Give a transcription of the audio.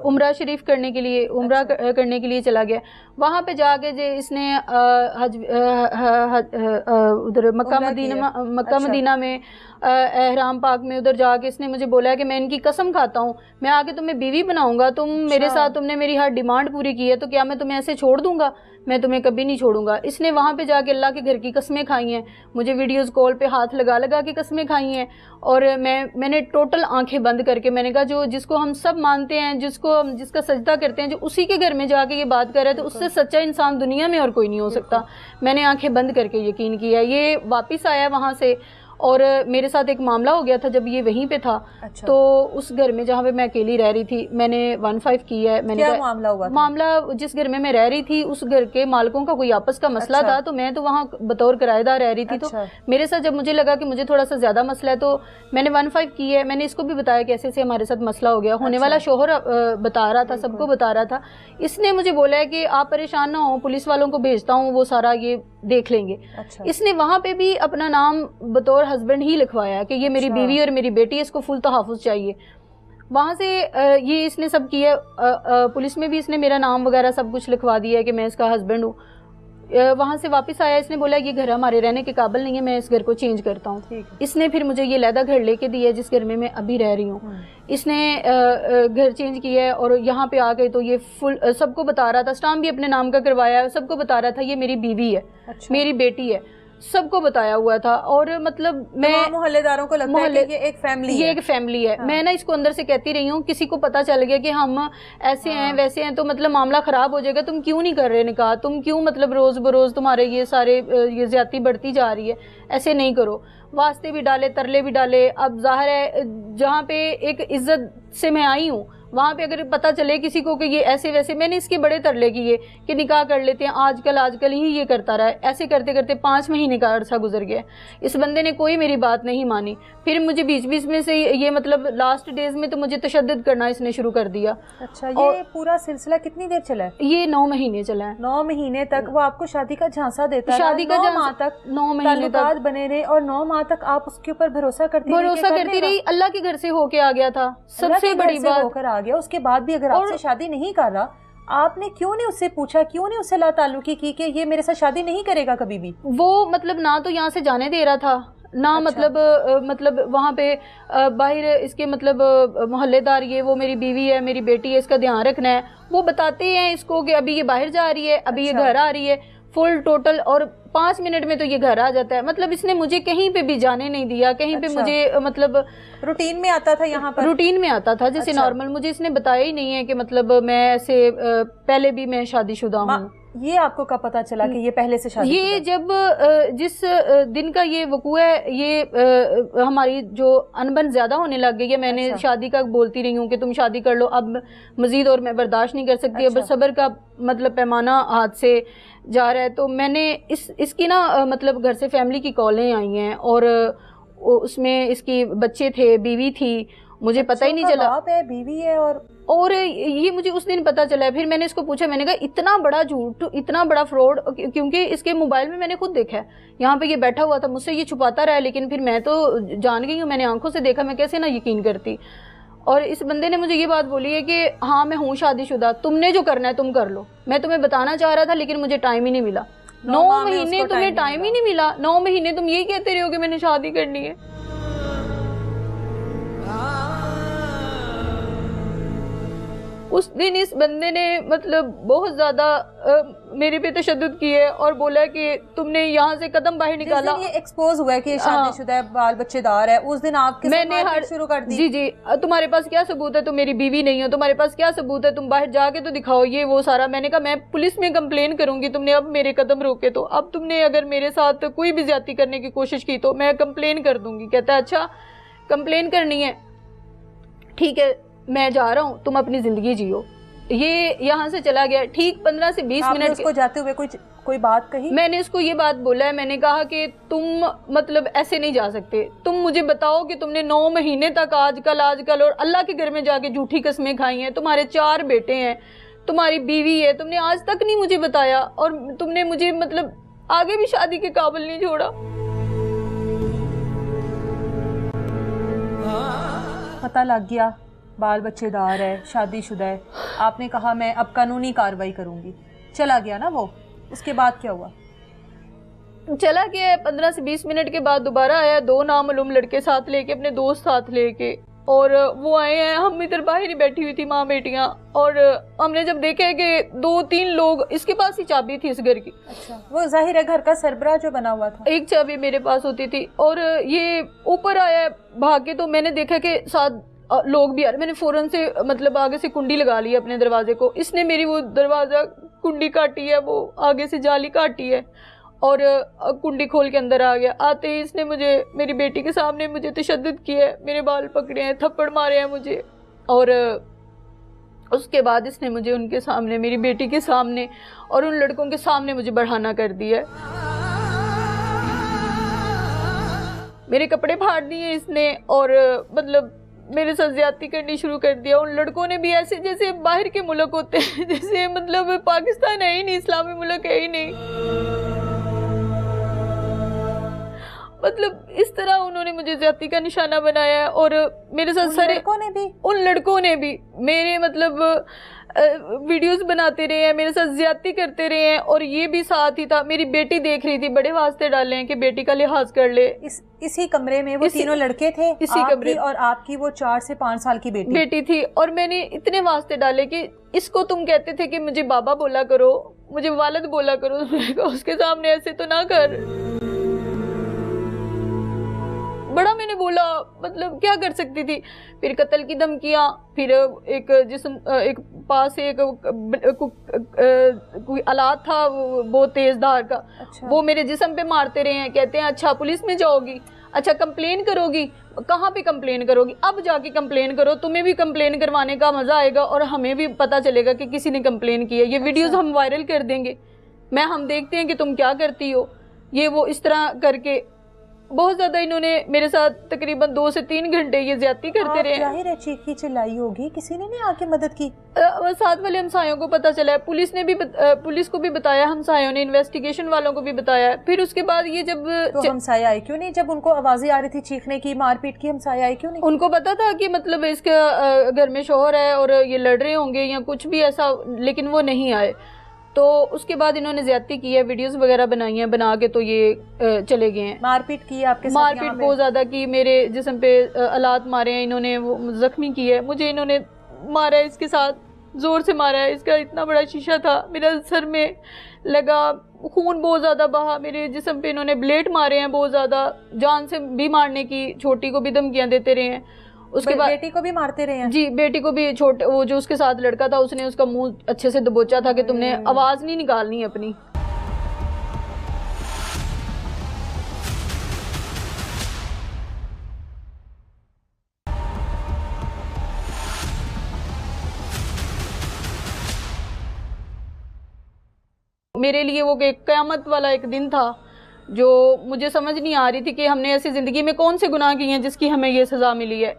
उम्रा शरीफ करने के लिए, उम्रा करने के लिए चला गया। वहाँ पे जाके जो इसने उधर मक्का मदीना में एहराम पाक में उधर जाके इसने मुझे बोला है कि मैं इनकी कसम खाता हूँ, मैं आगे तुम्हें बीवी बनाऊंगा, तुम मेरे साथ, तुमने मेरी हर डिमांड पूरी की है, तो क्या मैं तुम्हें ऐसे छोड़ दूंगा? मैं तुम्हें कभी नहीं छोड़ूंगा। इसने वहाँ पे जाके अल्लाह के घर की कसमें खाई हैं, मुझे वीडियोस कॉल पे हाथ लगा लगा के कसमें खाई हैं। और मैंने टोटल आंखें बंद करके मैंने कहा जो जिसको हम सब मानते हैं, जिसको हम जिसका सजदा करते हैं, जो उसी के घर में जाके ये बात कर रहा है, तो उससे सच्चा इंसान दुनिया में और कोई नहीं हो सकता। मैंने आंखें बंद करके यकीन किया। ये वापस आया वहाँ से और मेरे साथ एक मामला हो गया था जब ये वहीं पे था। अच्छा। तो उस घर में जहाँ पे मैं अकेली रह रही थी, मैंने 15 किया है। मैंने क्या मामला हुआ था? मामला जिस घर में मैं रह रही थी उस घर के मालिकों का कोई आपस का मसला था, तो मैं तो वहाँ बतौर किराएदार रह रही थी। तो मेरे साथ जब मुझे लगा कि मुझे थोड़ा सा ज्यादा मसला है तो मैंने 15 की है। मैंने इसको भी बताया कि ऐसे हमारे साथ मसला हो गया। होने वाला शोहर बता रहा था, सबको बता रहा था। इसने मुझे बोला है कि आप परेशान ना हो, पुलिस वालों को भेजता हूँ, वो सारा ये देख लेंगे। इसने वहां पे भी अपना नाम बतौर हस्बैंड ही लिखवाया कि ये मेरी बीवी और मेरी बेटी है, इसको फुल तहफ़्फ़ुज़ चाहिए। वहां से ये इसने सब किया। पुलिस में भी इसने मेरा नाम वगैरह सब कुछ लिखवा दिया है कि मैं इसका हस्बैंड हूँ। वहां से वापस आया, इसने बोला ये घर हमारे रहने के काबिल नहीं है, मैं इस घर को चेंज करता हूँ। इसने फिर मुझे ये लैदा घर लेके दिया जिस घर में मैं अभी रह रही हूँ। इसने घर चेंज किया है और यहाँ पे आ गए तो ये फुल सबको बता रहा था, स्टाम्प भी अपने नाम का करवाया, सबको बता रहा था ये मेरी बीवी है, मेरी बेटी है, सबको बताया हुआ था। और मतलब मैं मोहल्लेदारों को लगता है कि ये एक फैमिली है, ये एक फैमिली है। मैं ना इसको अंदर से कहती रही हूँ, किसी को पता चल गया कि हम ऐसे हैं वैसे हैं तो मतलब मामला खराब हो जाएगा, तुम क्यों नहीं कर रहे निकाह, तुम क्यों मतलब रोज बरोज तुम्हारे ये सारे ये ज्यादती बढ़ती जा रही है, ऐसे नहीं करो। वास्ते भी डाले, तरले भी डाले। अब जाहिर है जहाँ पे एक इज्जत से मैं आई हूँ वहाँ पे अगर पता चले किसी को कि ये ऐसे वैसे, मैंने इसके बड़े तरले किए कि निकाह कर लेते हैं, आजकल ही ये करता रहा है। ऐसे करते करते 5 महीने का अरसा गुजर गया। इस बंदे ने कोई मेरी बात नहीं मानी। फिर मुझे बीच बीच में से ये मतलब लास्ट डेज में तो मुझे तशद्दुद करना इसने शुरू कर दिया। अच्छा, ये पूरा सिलसिला कितनी देर चला है? ये 9 महीने चला है। 9 महीने तक वो आपको शादी का झांसा देता है, शादी का 9 माह तक, 9 महीने तक बने रहे और 9 माह तक आप उसके ऊपर भरोसा करती रही। अल्लाह के घर से होके आ गया था, सबसे बड़ी बात होकर आ गया। उसके बाद भी अगर आपसे शादी नहीं कर रहा, आपने क्यों नहीं उससे पूछा, क्यों नहीं उससे ला ताल्लुकी की कि ये मेरे साथ शादी नहीं करेगा कभी भी? वो मतलब ना तो यहाँ से जाने दे रहा था ना। अच्छा। मतलब वहाँ पे बाहर इसके मतलब मोहल्लेदार, ये वो मेरी बीवी है, मेरी बेटी है, इसका ध्यान रखना है, वो बताते हैं इसको कि अभी ये बाहर जा रही है, अभी ये घर आ रही है, फुल टोटल। और 5 मिनट में तो ये घर आ जाता है। मतलब इसने मुझे कहीं पे भी जाने नहीं दिया, कहीं पे मुझे मतलब रूटीन में आता था, यहाँ पर रूटीन में आता था जैसे नॉर्मल। मुझे इसने बताया ही नहीं है कि मतलब मैं ऐसे पहले भी मैं शादीशुदा हूँ। ये आपको कब पता चला कि ये पहले से शादी? ये जब जिस दिन का ये वकूआ है, ये हमारी जो अनबन ज्यादा होने लग गई है। मैंने शादी का बोलती रही हूँ कि तुम शादी कर लो, अब मजीद और मैं बर्दाश्त नहीं कर सकती। अब सब्र का मतलब पैमाना हाथ से जा रहा है। तो मैंने इसकी ना मतलब घर से फैमिली की कॉलें आई हैं और उसमें इसकी बच्चे थे, बीवी थी, मुझे पता ही नहीं चला। बाप है, बीवी है और ये मुझे उस दिन पता चला। फिर मैंने इसको पूछा, मैंने कहा इतना बड़ा झूठ, इतना बड़ा फ्रॉड, क्योंकि इसके मोबाइल में मैंने खुद देखा है, यहाँ पे ये बैठा हुआ था, मुझसे ये छुपाता रहा, लेकिन फिर मैं तो जान गई हूँ, मैंने आंखों से देखा, मैं कैसे ना यकीन करती। और इस बंदे ने मुझे ये बात बोली है कि हाँ मैं हूँ शादीशुदा, तुमने जो करना है तुम कर लो। मैं तुम्हें बताना चाह रहा था लेकिन मुझे टाइम ही नहीं मिला। 9 महीने तुम्हें टाइम ही नहीं मिला। 9 महीने तुम यही कहते रहे हो कि मैंने शादी करनी है। उस दिन इस बंदे ने मतलब बहुत ज्यादा मेरे पे तशद्दुद किए और बोला कि तुमने यहाँ से कदम बाहर निकाला। ये एक्सपोज हुआ है कि शादीशुदा है, बाल बच्चेदार है, उस दिन आपके मैंने हर शुरू कर दी। जी, तुम्हारे पास क्या सबूत है तुम मेरी बीवी नहीं हो, तुम्हारे पास क्या सबूत है, तुम बाहर जाके तो दिखाओ, ये वो सारा। मैंने कहा मैं पुलिस में कंप्लेन करूंगी, तुमने अब मेरे कदम रोके तो। अब तुमने अगर मेरे साथ कोई भी ज्यादती करने की कोशिश की तो मैं कंप्लेन कर दूंगी। कहता है अच्छा कंप्लेन करनी है, ठीक है मैं जा रहा हूँ, तुम अपनी जिंदगी जियो। ये यहाँ से चला गया। ठीक 15 से 20 मिनट उसको जाते हुए कोई बात कही? मैंने उसको ये बात बोला है, मैंने कहा कि तुम मतलब ऐसे नहीं जा सकते, तुम मुझे बताओ कि तुमने 9 महीने तक आजकल और अल्लाह के घर में जाके झूठी कस्में खाई हैं, तुम्हारे 4 बेटे हैं, तुम्हारी बीवी है, तुमने आज तक नहीं मुझे बताया और तुमने मुझे मतलब आगे भी शादी के काबिल नहीं छोड़ा। पता लग गया, बाल बच्चेदार है, शादीशुदा है, आपने कहा मैं अब कानूनी कार्रवाई करूंगी, चला गया ना वो, उसके बाद क्या हुआ? चला गया। 15 से 20 मिनट के बाद दोबारा आया, 2 नामालूम लड़के साथ लेके, अपने दोस्त साथ लेके, और वो आए हैं। हम इधर बाहर ही बैठी हुई थी माँ बेटियां, और हमने जब देखा कि 2-3 लोग, इसके पास ही चाबी थी इस घर की। अच्छा, वो जाहिर है घर का सरबराह जो बना हुआ था। एक चाबी मेरे पास होती थी, और ये ऊपर आया भाग के, तो मैंने देखा कि 7 लोग भी आ रहे। मैंने फौरन से मतलब आगे से कुंडी लगा ली अपने दरवाजे को। इसने मेरी वो दरवाजा कुंडी काटी है, वो आगे से जाली काटी है, और कुंडी खोल के अंदर आ गया। आते ही इसने मुझे, मेरी बेटी के सामने मुझे तशद्दुद किया है, मेरे बाल पकड़े हैं, थप्पड़ मारे हैं मुझे, और उसके बाद इसने मुझे उनके सामने, मेरी बेटी के सामने और उन लड़कों के सामने मुझे बढ़ाना कर दिया है। मेरे कपड़े फाड़ दिए इसने, और मतलब मेरे साथ ज्यादती करनी शुरू कर दिया। उन लड़कों ने भी ऐसे जैसे बाहर के मुल्क होते हैं, जैसे मतलब पाकिस्तान है ही नहीं, इस्लामी मुल्क है ही नहीं, मतलब इस तरह उन्होंने मुझे ज्यादती का निशाना बनाया। और मेरे साथ सारे उन लड़कों ने भी मेरे मतलब वीडियोस बनाते रहे हैं, मेरे साथ ज्यादती करते रहे हैं। और ये भी साथ ही था, मेरी बेटी देख रही थी, बड़े वास्ते डाले हैं कि बेटी का लिहाज कर ले। इसी कमरे में वो तीनों लड़के थे, इसी कमरे, और आपकी वो 4 से 5 साल की बेटी थी। और मैंने इतने वास्ते डाले कि इसको तुम कहते थे कि मुझे बाबा बोला करो, मुझे वालिद बोला करो, उसके सामने ऐसे तो ना कर। बड़ा मैंने बोला, मतलब क्या कर सकती थी। फिर कत्ल की धमकियां, फिर एक एक पास से एक कोई आलात था बहुत तेज धार का। अच्छा। वो मेरे जिस्म पे मारते रहे हैं। कहते हैं अच्छा पुलिस में जाओगी, अच्छा कंप्लेन करोगी, कहाँ पे कंप्लेन करोगी, अब जाके कंप्लेन करो, तुम्हें भी कंप्लेन करवाने का मजा आएगा और हमें भी पता चलेगा कि किसी ने कंप्लेन की है। ये वीडियोस हम वायरल कर देंगे, हम देखते हैं कि तुम क्या करती हो। ये वो इस तरह करके बहुत ज्यादा इन्होंने मेरे साथ तकरीबन 2 से 3 घंटे ये ज्यादती करते रहे। जाहिर है चीखी चिल्लाई होगी, किसी ने नहीं आके मदद की? साथ वाले हमसायों को पता चला है, पुलिस को भी बताया, हमसायों ने, इन्वेस्टिगेशन वालों को भी बताया। फिर उसके बाद ये जब तो हमसाये आए क्यों नहीं? जब उनको आवाजें आ रही थी चीखने की, मारपीट की, हमसाये आए क्यों नहीं? उनको पता था कि मतलब इसका घर में शोहर है और ये लड़ रहे होंगे या कुछ भी ऐसा, लेकिन वो नहीं आए। तो उसके बाद इन्होंने ज्यादती की है, वीडियोस वगैरह बनाई हैं, बना के तो ये चले गए हैं। मारपीट की आपके साथ? मारपीट बहुत ज्यादा की, मेरे जिस्म पे आलात मारे हैं इन्होंने, वो जख्मी की है, मुझे इन्होंने मारा है, इसके साथ जोर से मारा है। इसका इतना बड़ा शीशा था, मेरे सर में लगा, खून बहुत ज्यादा बहा, मेरे जिस्म पे इन्होंने ब्लेड मारे हैं बहुत ज्यादा, जान से भी मारने की, छोटी को भी धमकियां देते रहे हैं। उसके बाद बेटी को भी मारते रहे हैं? जी, बेटी को भी। छोटे वो जो उसके साथ लड़का था, उसने उसका मुंह अच्छे से दबोचा था कि तुमने आवाज नहीं निकालनी अपनी। मेरे लिए वो क़यामत वाला एक दिन था, जो मुझे समझ नहीं आ रही थी कि हमने ऐसी जिंदगी में कौन से गुनाह किए हैं जिसकी हमें ये सजा मिली है।